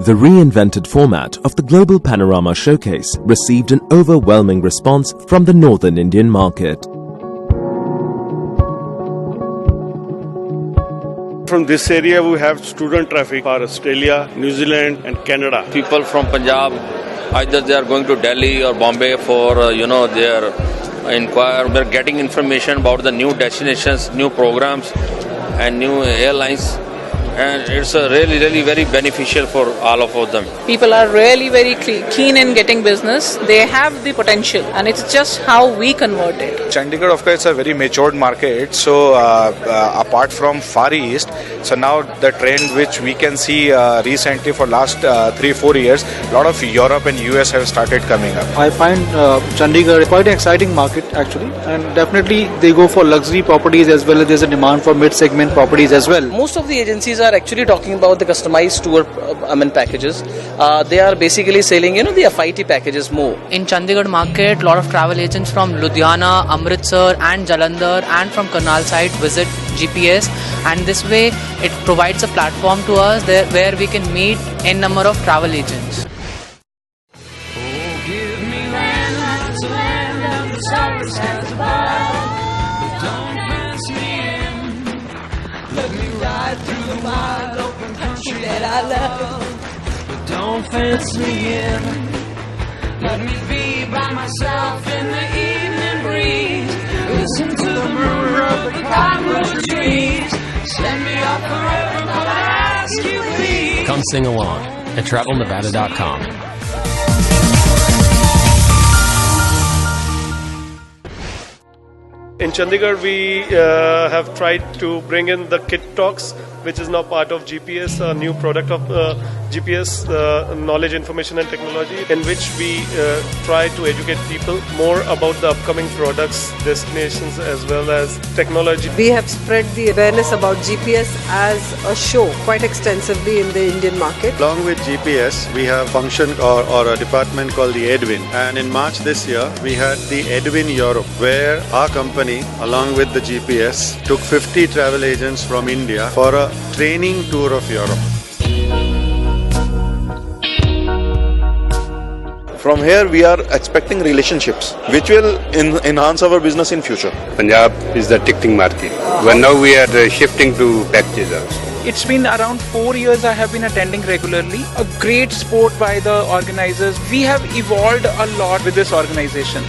The reinvented format of the Global Panorama Showcase received an overwhelming response from the northern Indian market. From this area, we have student traffic for Australia, New Zealand and Canada. People from Punjab, either they are going to Delhi or Bombay for, their inquire. They're getting information about the new destinations, new programs and new airlines. And it's really very beneficial for all of them. People are really very keen in getting business. They have the potential and it's just how we convert it. Chandigarh, of course, is a very matured market. So apart from Far East, so now the trend which we can see recently for last 3-4 years, a lot of Europe and US have started coming up. I find Chandigarh quite an exciting market actually, and definitely they go for luxury properties as well as there's a demand for mid-segment properties as well. Most of the agencies are actually talking about the customized tour packages. They are basically selling the FIT packages more. In Chandigarh market, a lot of travel agents from Ludhiana, Amritsar and Jalandhar and from Karnal side visit GPS, and this way it provides a platform to us there where we can meet n number of travel agents. Through the wide open country that I love, but don't fence me in. Let me be by myself in the evening breeze. Listen to the murmur of the cottonwood trees. Send me off forever, but I ask you please. Come sing along at TravelNevada.com. In Chandigarh, we have tried to bring in the Kit Talks, which is now part of GPS, a new product of GPS, Knowledge, Information and Technology, in which we try to educate people more about the upcoming products, destinations as well as technology. We have spread the awareness about GPS as a show quite extensively in the Indian market. Along with GPS, we have function or a department called the Edwin. And in March this year, we had the Edwin Europe, where our company, along with the GPS, took 50 travel agents from India for a training tour of Europe. From here, we are expecting relationships, which will enhance our business in future. Punjab is the ticking market. Well, now we are shifting to packages also. It's been around 4 years I have been attending regularly. A great support by the organizers. We have evolved a lot with this organization.